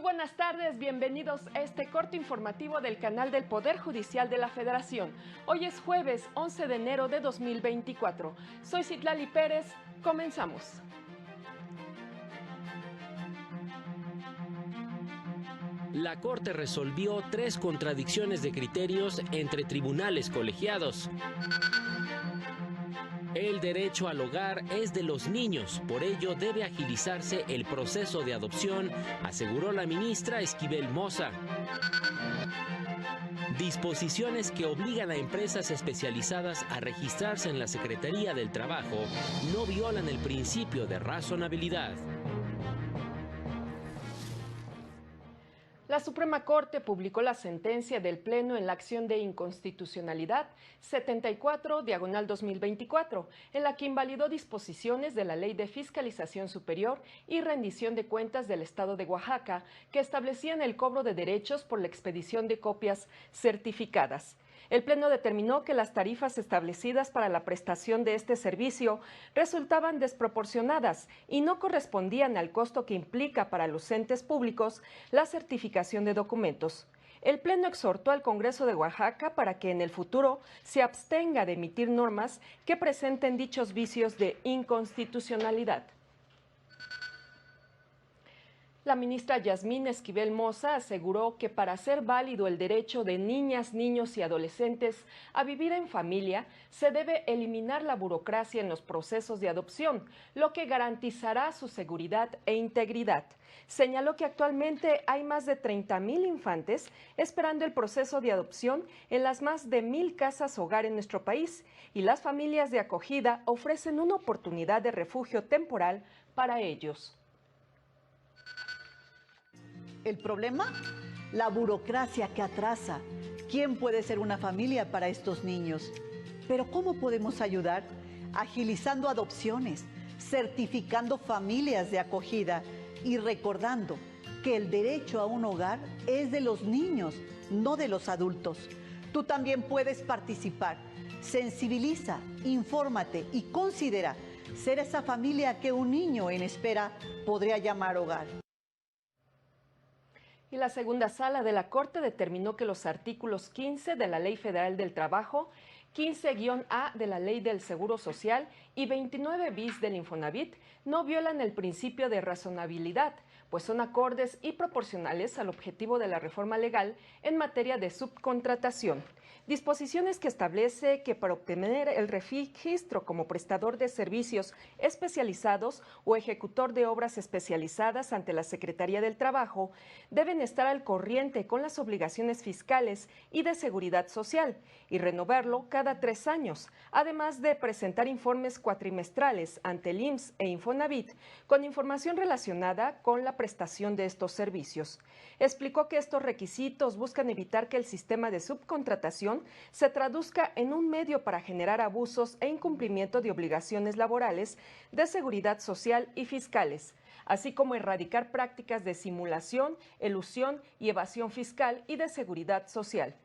buenas tardes, bienvenidos a este corto informativo del canal del Poder Judicial de la Federación. Hoy es jueves 11 de enero de 2024. Soy Citlali Pérez, comenzamos. La Corte resolvió 3 contradicciones de criterios entre tribunales colegiados. El derecho al hogar es de los niños, por ello debe agilizarse el proceso de adopción, aseguró la ministra Esquivel Moza. Disposiciones que obligan a empresas especializadas a registrarse en la Secretaría del Trabajo no violan el principio de razonabilidad. La Suprema Corte publicó la sentencia del Pleno en la acción de inconstitucionalidad 74/2024, en la que invalidó disposiciones de la Ley de Fiscalización Superior y Rendición de Cuentas del Estado de Oaxaca, que establecían el cobro de derechos por la expedición de copias certificadas. El Pleno determinó que las tarifas establecidas para la prestación de este servicio resultaban desproporcionadas y no correspondían al costo que implica para los entes públicos la certificación de documentos. El Pleno exhortó al Congreso de Oaxaca para que en el futuro se abstenga de emitir normas que presenten dichos vicios de inconstitucionalidad. La ministra Yasmín Esquivel Moza aseguró que para hacer válido el derecho de niñas, niños y adolescentes a vivir en familia, se debe eliminar la burocracia en los procesos de adopción, lo que garantizará su seguridad e integridad. Señaló que actualmente hay más de 30,000 infantes esperando el proceso de adopción en las más de 1,000 casas hogar en nuestro país, y las familias de acogida ofrecen una oportunidad de refugio temporal para ellos. ¿El problema? La burocracia que atrasa. ¿Quién puede ser una familia para estos niños? Pero ¿cómo podemos ayudar? Agilizando adopciones, certificando familias de acogida y recordando que el derecho a un hogar es de los niños, no de los adultos. Tú también puedes participar. Sensibiliza, infórmate y considera ser esa familia que un niño en espera podría llamar hogar. Y la segunda sala de la Corte determinó que los artículos 15 de la Ley Federal del Trabajo, 15-A de la Ley del Seguro Social y 29 bis del Infonavit no violan el principio de razonabilidad, pues son acordes y proporcionales al objetivo de la reforma legal en materia de subcontratación. Disposiciones que establece que para obtener el registro como prestador de servicios especializados o ejecutor de obras especializadas ante la Secretaría del Trabajo, deben estar al corriente con las obligaciones fiscales y de seguridad social y renovarlo cada 3 años, además de presentar informes cuatrimestrales ante el IMSS e Infonavit con información relacionada con la prestación de estos servicios. Explicó que estos requisitos buscan evitar que el sistema de subcontratación se traduzca en un medio para generar abusos e incumplimiento de obligaciones laborales, de seguridad social y fiscales, así como erradicar prácticas de simulación, elusión y evasión fiscal y de seguridad social.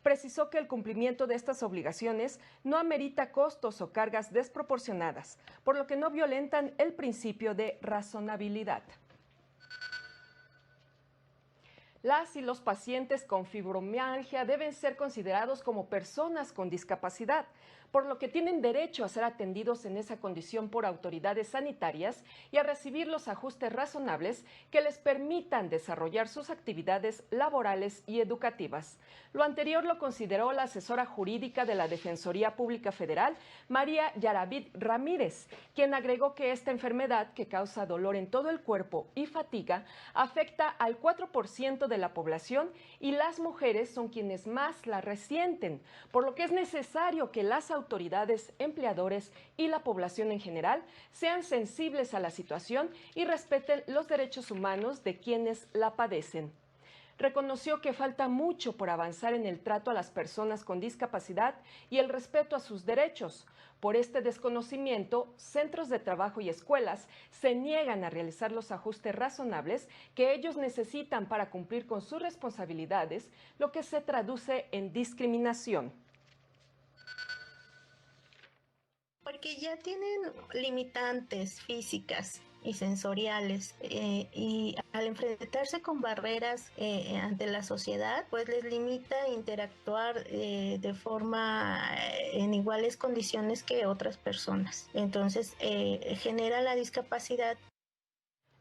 Precisó que el cumplimiento de estas obligaciones no amerita costos o cargas desproporcionadas, por lo que no violentan el principio de razonabilidad. Las y los pacientes con fibromialgia deben ser considerados como personas con discapacidad, por lo que tienen derecho a ser atendidos en esa condición por autoridades sanitarias y a recibir los ajustes razonables que les permitan desarrollar sus actividades laborales y educativas. Lo anterior lo consideró la asesora jurídica de la Defensoría Pública Federal, María Yaravid Ramírez, quien agregó que esta enfermedad, que causa dolor en todo el cuerpo y fatiga, afecta al 4% de la población y las mujeres son quienes más la resienten, por lo que es necesario que las autoridades, empleadores y la población en general sean sensibles a la situación y respeten los derechos humanos de quienes la padecen. Reconoció que falta mucho por avanzar en el trato a las personas con discapacidad y el respeto a sus derechos. Por este desconocimiento, centros de trabajo y escuelas se niegan a realizar los ajustes razonables que ellos necesitan para cumplir con sus responsabilidades, lo que se traduce en discriminación. Porque ya tienen limitantes físicas y sensoriales, y al enfrentarse con barreras ante la sociedad, pues les limita interactuar de forma en iguales condiciones que otras personas. Entonces genera la discapacidad.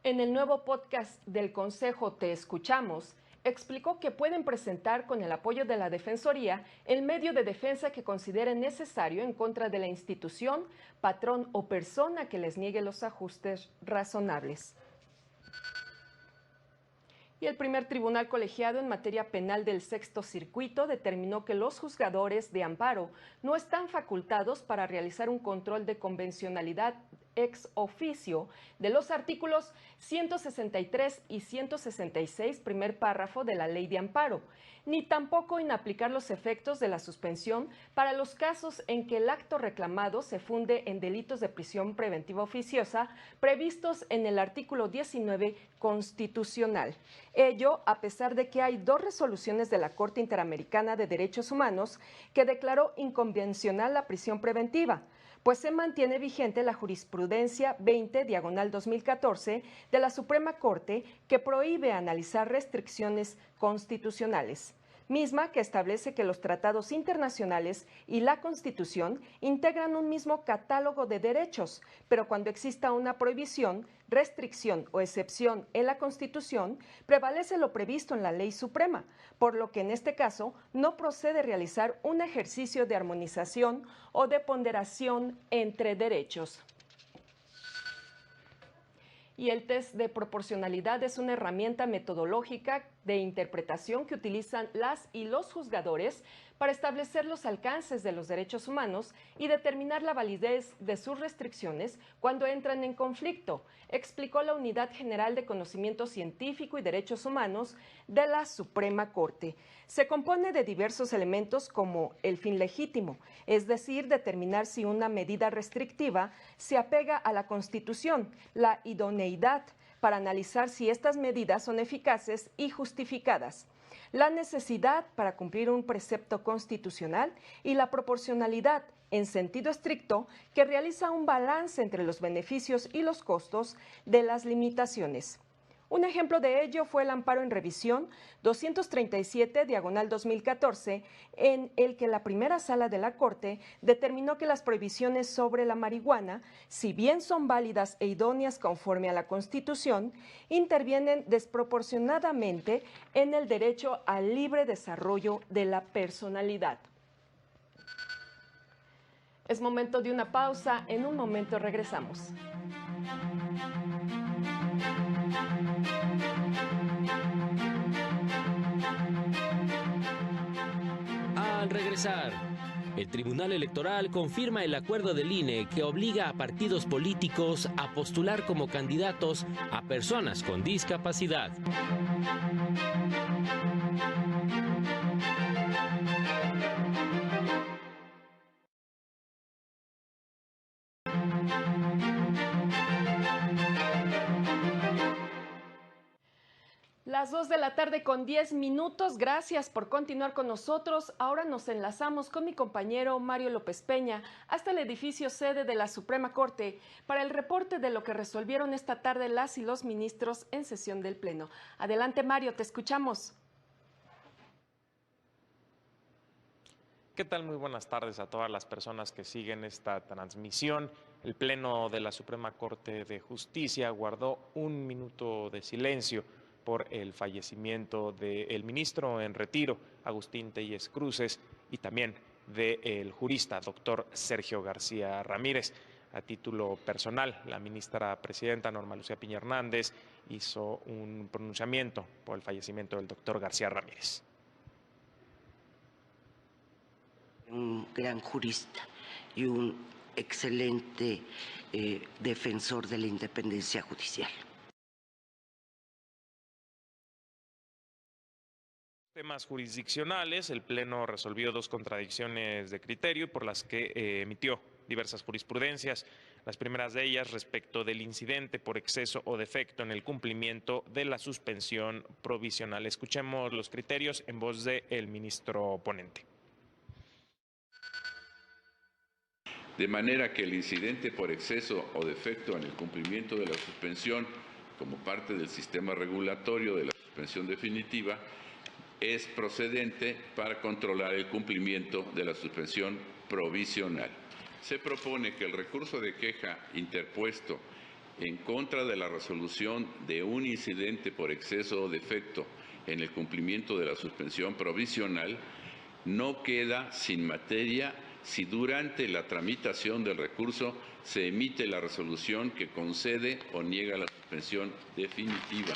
En el nuevo podcast del Consejo Te Escuchamos, explicó que pueden presentar con el apoyo de la Defensoría el medio de defensa que consideren necesario en contra de la institución, patrón o persona que les niegue los ajustes razonables. Y el primer tribunal colegiado en materia penal del Sexto Circuito determinó que los juzgadores de amparo no están facultados para realizar un control de convencionalidad ex oficio de los artículos 163 y 166, primer párrafo de la Ley de Amparo, ni tampoco en aplicar los efectos de la suspensión para los casos en que el acto reclamado se funde en delitos de prisión preventiva oficiosa previstos en el artículo 19 constitucional. Ello a pesar de que hay 2 resoluciones de la Corte Interamericana de Derechos Humanos que declaró inconvencional la prisión preventiva, pues se mantiene vigente la jurisprudencia 20/2014 de la Suprema Corte que prohíbe analizar restricciones constitucionales, misma que establece que los tratados internacionales y la Constitución integran un mismo catálogo de derechos, pero cuando exista una prohibición, restricción o excepción en la Constitución, prevalece lo previsto en la Ley Suprema, por lo que en este caso no procede realizar un ejercicio de armonización o de ponderación entre derechos. Y el test de proporcionalidad es una herramienta metodológica de interpretación que utilizan las y los juzgadores para establecer los alcances de los derechos humanos y determinar la validez de sus restricciones cuando entran en conflicto, explicó la Unidad General de Conocimiento Científico y Derechos Humanos de la Suprema Corte. Se compone de diversos elementos como el fin legítimo, es decir, determinar si una medida restrictiva se apega a la Constitución, la idoneidad, para analizar si estas medidas son eficaces y justificadas, la necesidad para cumplir un precepto constitucional y la proporcionalidad, en sentido estricto, que realiza un balance entre los beneficios y los costos de las limitaciones. Un ejemplo de ello fue el amparo en revisión 237/2014, en el que la primera sala de la Corte determinó que las prohibiciones sobre la marihuana, si bien son válidas e idóneas conforme a la Constitución, intervienen desproporcionadamente en el derecho al libre desarrollo de la personalidad. Es momento de una pausa, en un momento regresamos. Al regresar, el Tribunal Electoral confirma el acuerdo del INE que obliga a partidos políticos a postular como candidatos a personas con discapacidad. Las 2 de la tarde con 10 minutos. Gracias por continuar con nosotros. Ahora nos enlazamos con mi compañero Mario López Peña hasta el edificio sede de la Suprema Corte para el reporte de lo que resolvieron esta tarde las y los ministros en sesión del Pleno. Adelante, Mario, te escuchamos. ¿Qué tal? Muy buenas tardes a todas las personas que siguen esta transmisión. El Pleno de la Suprema Corte de Justicia guardó un minuto de silencio por el fallecimiento del ministro en retiro, Agustín Telles Cruces, y también del jurista, doctor Sergio García Ramírez. A título personal, la ministra presidenta Norma Lucía Piña Hernández hizo un pronunciamiento por el fallecimiento del doctor García Ramírez. Un gran jurista y un excelente defensor de la independencia judicial. Temas jurisdiccionales, el Pleno resolvió 2 contradicciones de criterio por las que emitió diversas jurisprudencias. Las primeras de ellas respecto del incidente por exceso o defecto en el cumplimiento de la suspensión provisional. Escuchemos los criterios en voz del ministro ponente. de manera que el incidente por exceso o defecto en el cumplimiento de la suspensión como parte del sistema regulatorio de la suspensión definitiva es procedente para controlar el cumplimiento de la suspensión provisional. Se propone que el recurso de queja interpuesto en contra de la resolución de un incidente por exceso o defecto en el cumplimiento de la suspensión provisional no queda sin materia si durante la tramitación del recurso se emite la resolución que concede o niega la suspensión definitiva.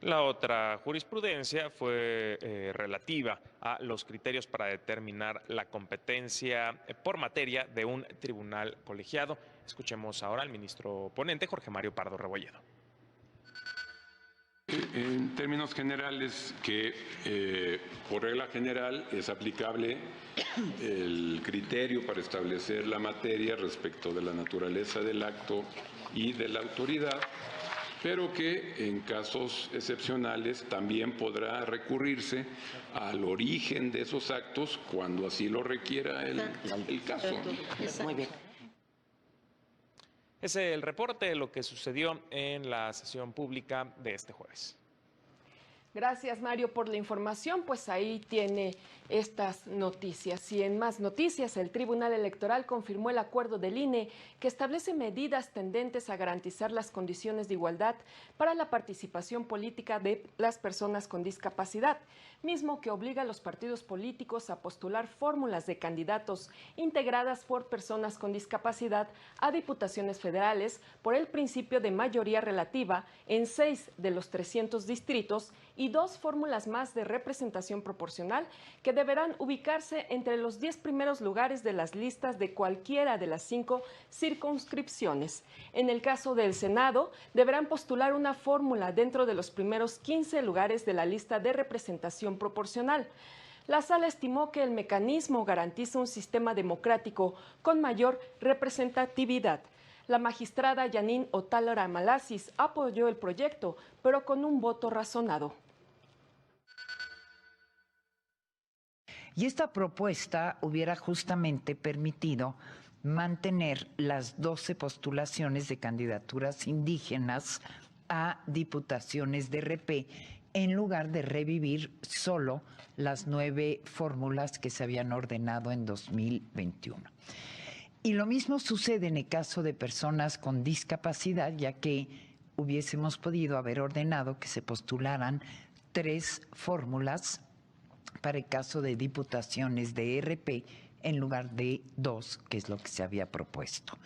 La otra jurisprudencia fue relativa a los criterios para determinar la competencia por materia de un tribunal colegiado. Escuchemos ahora al ministro ponente, Jorge Mario Pardo Rebolledo. En términos generales, que por regla general es aplicable el criterio para establecer la materia respecto de la naturaleza del acto y de la autoridad, pero que en casos excepcionales también podrá recurrirse al origen de esos actos cuando así lo requiera el caso. Muy bien. Ese es el reporte de lo que sucedió en la sesión pública de este jueves. Gracias, Mario, por la información. Pues ahí tiene estas noticias. Y en más noticias, el Tribunal Electoral confirmó el acuerdo del INE que establece medidas tendentes a garantizar las condiciones de igualdad para la participación política de las personas con discapacidad, mismo que obliga a los partidos políticos a postular fórmulas de candidatos integradas por personas con discapacidad a diputaciones federales por el principio de mayoría relativa en 6 de los 300 distritos y 2 fórmulas más de representación proporcional que deberán ubicarse entre los 10 primeros lugares de las listas de cualquiera de las 5 circunscripciones. En el caso del Senado, deberán postular una fórmula dentro de los primeros 15 lugares de la lista de representación proporcional. La sala estimó que el mecanismo garantiza un sistema democrático con mayor representatividad. La magistrada Yanin Otálara Malasis apoyó el proyecto, pero con un voto razonado. Y esta propuesta hubiera justamente permitido mantener las 12 postulaciones de candidaturas indígenas a diputaciones de RP, en lugar de revivir solo las 9 fórmulas que se habían ordenado en 2021. Y lo mismo sucede en el caso de personas con discapacidad, ya que hubiésemos podido haber ordenado que se postularan 3 fórmulas para el caso de diputaciones de RP en lugar de 2, que es lo que se había propuesto.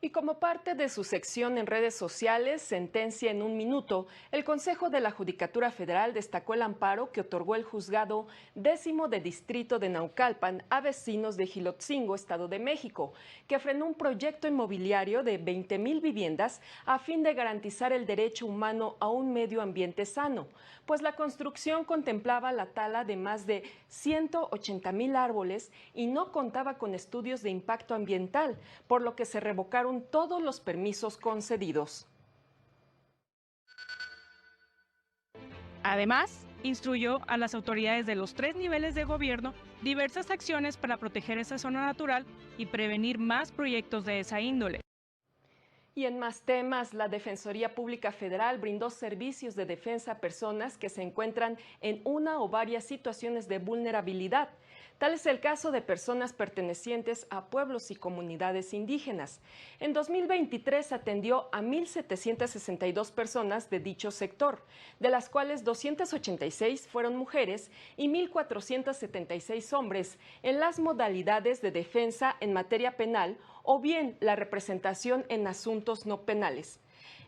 Y como parte de su sección en redes sociales, Sentencia en un Minuto, el Consejo de la Judicatura Federal destacó el amparo que otorgó el Juzgado 10º de Distrito de Naucalpan a vecinos de Jilotzingo, Estado de México, que frenó un proyecto inmobiliario de 20,000 viviendas a fin de garantizar el derecho humano a un medio ambiente sano, pues la construcción contemplaba la tala de más de 180,000 árboles y no contaba con estudios de impacto ambiental, por lo que se revocaron todos los permisos concedidos. Además, instruyó a las autoridades de los 3 niveles de gobierno diversas acciones para proteger esa zona natural y prevenir más proyectos de esa índole. Y en más temas, la Defensoría Pública Federal brindó servicios de defensa a personas que se encuentran en una o varias situaciones de vulnerabilidad. Tal es el caso de personas pertenecientes a pueblos y comunidades indígenas. En 2023 atendió a 1,762 personas de dicho sector, de las cuales 286 fueron mujeres y 1,476 hombres en las modalidades de defensa en materia penal o bien la representación en asuntos no penales.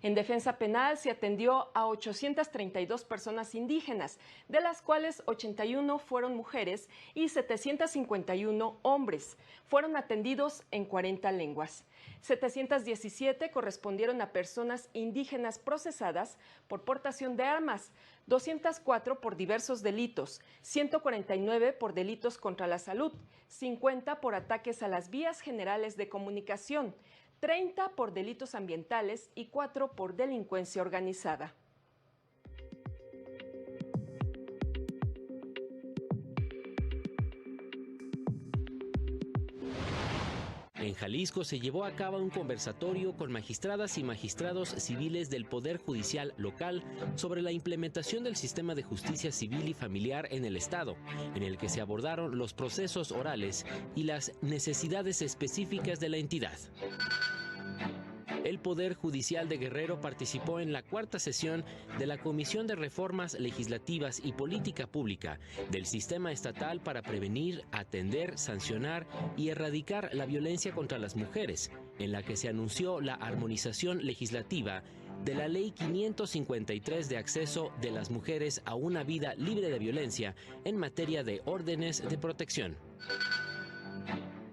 En defensa penal se atendió a 832 personas indígenas, de las cuales 81 fueron mujeres y 751 hombres. Fueron atendidos en 40 lenguas. 717 correspondieron a personas indígenas procesadas por portación de armas, 204 por diversos delitos, 149 por delitos contra la salud, 50 por ataques a las vías generales de comunicación, 30 por delitos ambientales y 4 por delincuencia organizada. En Jalisco se llevó a cabo un conversatorio con magistradas y magistrados civiles del Poder Judicial local sobre la implementación del sistema de justicia civil y familiar en el Estado, en el que se abordaron los procesos orales y las necesidades específicas de la entidad. El Poder Judicial de Guerrero participó en la cuarta sesión de la Comisión de Reformas Legislativas y Política Pública del Sistema Estatal para prevenir, atender, sancionar y erradicar la violencia contra las mujeres, en la que se anunció la armonización legislativa de la Ley 553 de acceso de las mujeres a una vida libre de violencia en materia de órdenes de protección.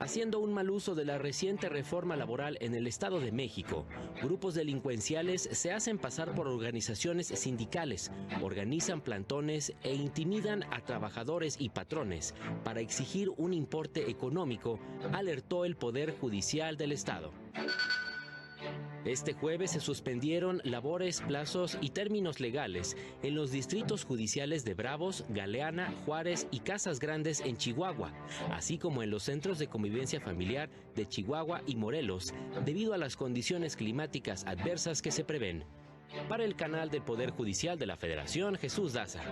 Haciendo un mal uso de la reciente reforma laboral en el Estado de México, grupos delincuenciales se hacen pasar por organizaciones sindicales, organizan plantones e intimidan a trabajadores y patrones para exigir un importe económico, alertó el Poder Judicial del Estado. Este jueves se suspendieron labores, plazos y términos legales en los distritos judiciales de Bravos, Galeana, Juárez y Casas Grandes en Chihuahua, así como en los centros de convivencia familiar de Chihuahua y Morelos, debido a las condiciones climáticas adversas que se prevén. Para el canal del Poder Judicial de la Federación, Jesús Daza.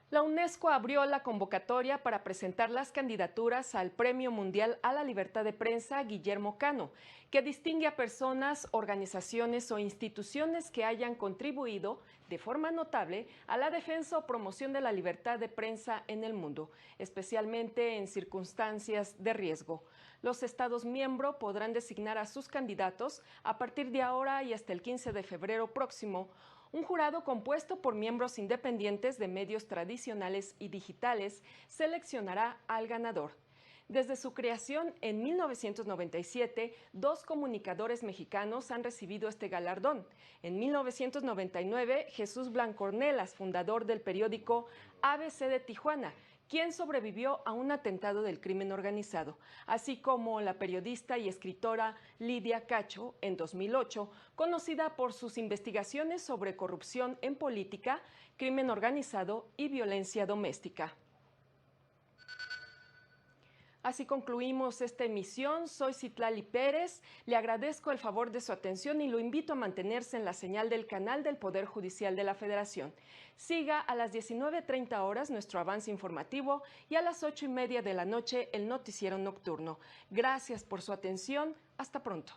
La UNESCO abrió la convocatoria para presentar las candidaturas al Premio Mundial a la Libertad de Prensa Guillermo Cano, que distingue a personas, organizaciones o instituciones que hayan contribuido de forma notable a la defensa o promoción de la libertad de prensa en el mundo, especialmente en circunstancias de riesgo. Los Estados miembros podrán designar a sus candidatos a partir de ahora y hasta el 15 de febrero próximo. Un jurado compuesto por miembros independientes de medios tradicionales y digitales seleccionará al ganador. Desde su creación en 1997, 2 comunicadores mexicanos han recibido este galardón. En 1999, Jesús Blanco Ornelas, fundador del periódico ABC de Tijuana, quien sobrevivió a un atentado del crimen organizado, así como la periodista y escritora Lidia Cacho, en 2008, conocida por sus investigaciones sobre corrupción en política, crimen organizado y violencia doméstica. Así concluimos esta emisión. Soy Citlali Pérez. Le agradezco el favor de su atención y lo invito a mantenerse en la señal del canal del Poder Judicial de la Federación. Siga a las 19:30 horas nuestro avance informativo y a las 8:30 de la noche el noticiero nocturno. Gracias por su atención. Hasta pronto.